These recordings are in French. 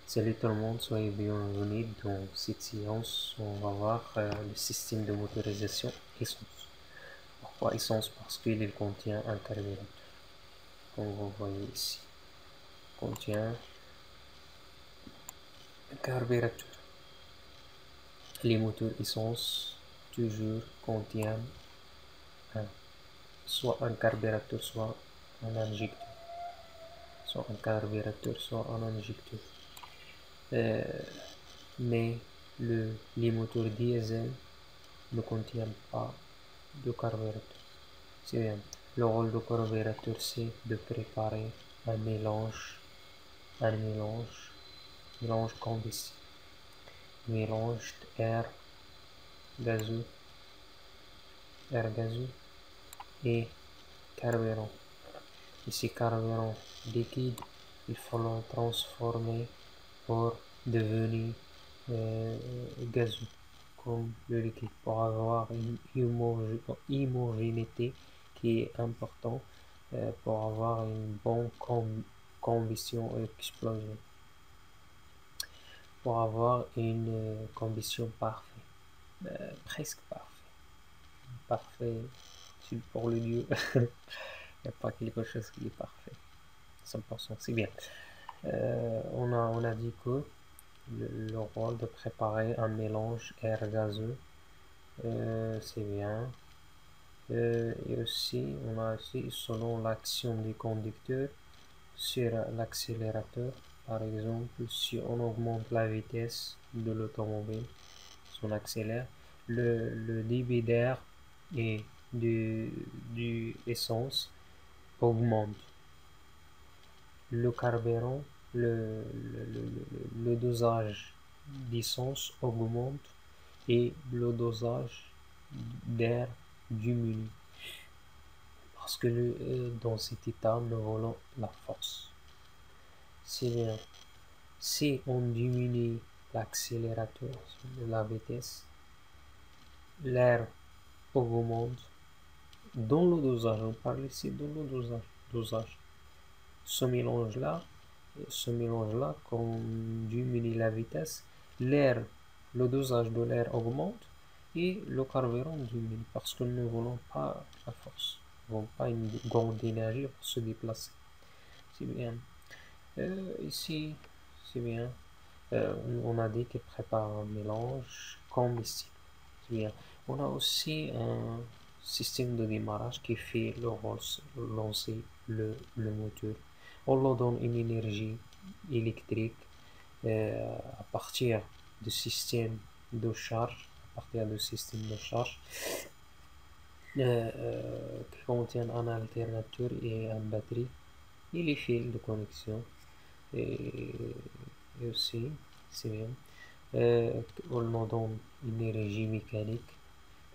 Salut tout le monde, soyez bienvenus dans cette séance. On va voir le système de motorisation essence. Pourquoi essence? Parce qu'il contient un carburant. Comme vous voyez ici, il contient un carburateur. Les moteurs essence toujours contiennent soit un carburateur, soit un injecteur. Soit un carburateur, soit un injecteur. Mais les moteurs diesel ne contiennent pas de carburateur. C'est bien. Le rôle du carburateur, c'est de préparer un mélange combustible, mélange gazeux, air gazeux et carburant. Et ce carburant liquide, il faut le transformer pour devenir gazeux, comme le liquide, pour avoir une homogénéité qui est importante pour avoir une bonne combustion et explosion, pour avoir une combustion parfaite, presque parfait pour le Dieu. Il n'y a pas quelque chose qui est parfait, 100%, c'est bien. On a dit que le rôle de préparer un mélange air gazeux, c'est bien. Et aussi, on a aussi, selon l'action du conducteur sur l'accélérateur, par exemple, si on augmente la vitesse de l'automobile, si on accélère, le débit d'air et du essence augmente. Le carburant, le dosage d'essence augmente et le dosage d'air diminue. Parce que dans cet état, nous voulons la force. Si on diminue l'accélérateur, la vitesse, l'air augmente. Dans le dosage, on parle ici dans le dosage. Ce mélange-là, quand on diminue la vitesse, le dosage de l'air augmente et le carburant diminue parce que nous ne voulons pas la force. Nous ne voulons pas une grande énergie pour se déplacer. C'est bien. Ici, c'est bien. On a dit qu'il prépare un mélange combustible. C'est bien. On a aussi un système de démarrage qui fait le rôle de lancer le moteur. On leur donne une énergie électrique à partir du système de charge, qui contient un alternateur et une batterie et les fils de connexion. Et aussi, c'est bien. On nous donne une énergie mécanique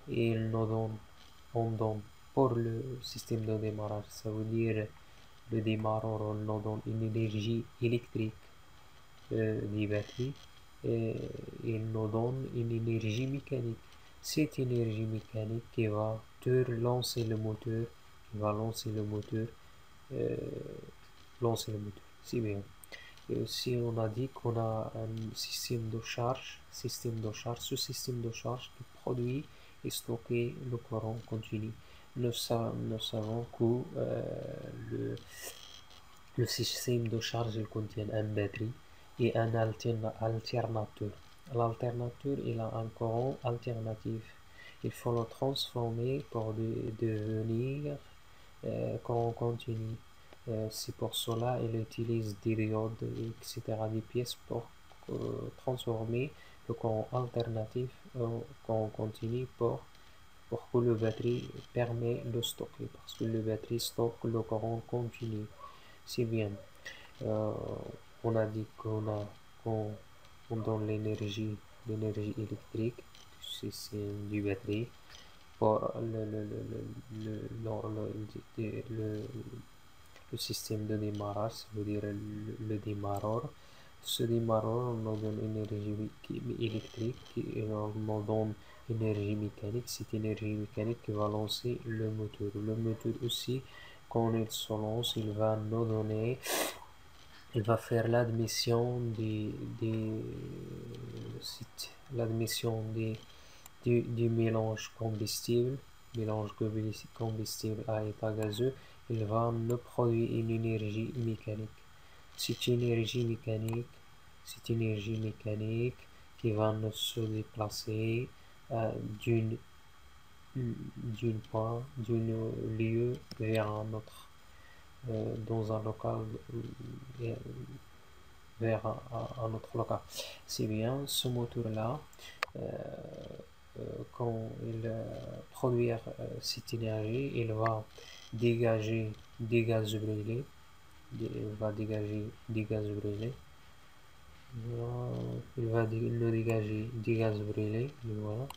et on donne pour le système de démarrage, ça veut dire le démarreur, on nous donne une énergie électrique des batteries et il nous donne une énergie mécanique. Cette énergie mécanique qui va lancer le moteur, euh, c'est bien. Et aussi, on a dit qu'on a un système de charge, ce système de charge qui produit et stocke le courant continu. Nous savons que le système de charge contient une batterie et un alternateur. L'alternateur, il a un courant alternatif. Il faut le transformer pour devenir courant continu. C'est pour cela qu'il utilise des diodes, etc., des pièces pour transformer le courant alternatif en courant continu pour que le batterie permet de stocker, parce que le batterie stocke le courant continu. C'est bien. Euh, on a dit qu'on donne l'énergie électrique du batterie pour le système de démarrage, ça veut dire le démarreur. Ce démarreur nous donne une énergie électrique et nous donne une énergie mécanique. Cette énergie mécanique qui va lancer le moteur. Le moteur aussi, quand il se lance, il va nous donner il va faire l'admission l'admission du mélange combustible, à état gazeux. Il va nous produire une énergie mécanique. C'est une énergie mécanique qui va nous se déplacer d'une lieu vers un autre, dans un local, vers un autre local. C'est bien ce moteur-là, quand il produire cette énergie, il va dégager des gaz brûlés. Il va dégager des gaz brûlés. Il va nous dégager des gaz brûlés. Voilà.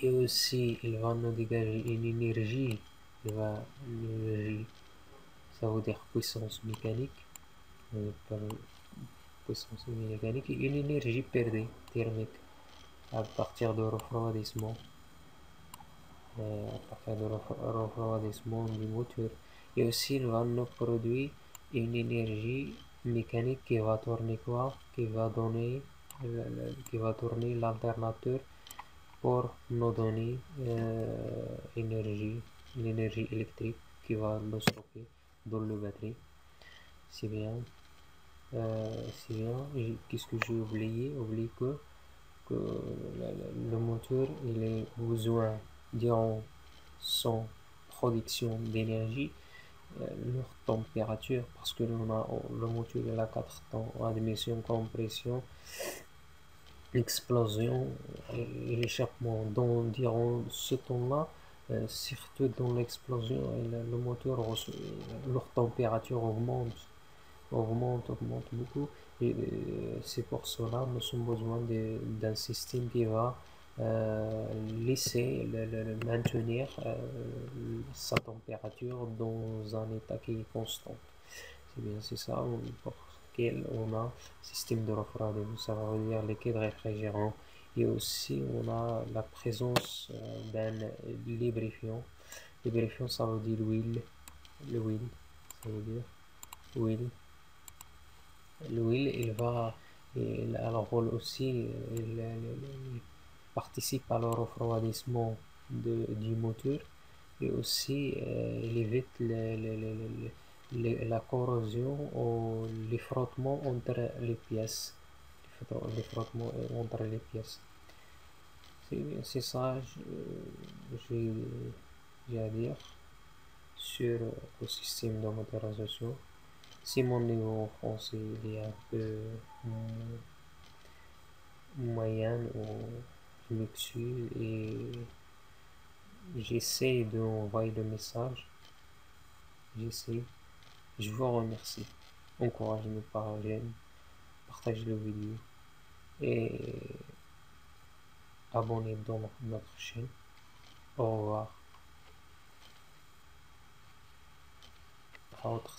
Et aussi, il va nous dégager une énergie. L'énergie, ça veut dire puissance mécanique. Puissance mécanique et une énergie perdue thermique à partir de refroidissement. Du moteur. Et aussi, il va nous produire une énergie mécanique qui va tourner quoi? Qui va tourner l'alternateur pour nous donner l'énergie électrique qui va le stocker dans le batterie. C'est bien. Qu'est-ce que j'ai oublié? Que le moteur, il a besoin, durant son production d'énergie, leur température, parce que le moteur il a 4 temps: admission, compression, explosion et l'échappement. Durant ce temps-là, surtout dans l'explosion, le moteur, leur température augmente beaucoup. Et c'est pour cela nous avons besoin d'un système qui va laisser maintenir sa température dans un état qui est constant. C'est bien, c'est ça pour lequel on a un système de refroidissement, ça veut dire liquide réfrigérant. Et aussi on a la présence d'un lubrifiant. Lubrifiant, ça veut dire l'huile, ça veut dire huile. L'huile, il a le rôle aussi, il participe à le refroidissement du moteur, et aussi il évite la corrosion ou les frottements entre les pièces. C'est ça, j'ai à dire sur le système de motorisation. Si mon niveau français il est un peu moyen ou luxueux, et j'essaie d'envoyer le message, je vous remercie. Encouragez-nous par j'aime, partagez la vidéo et abonnez-vous dans notre chaîne. Au revoir. À autre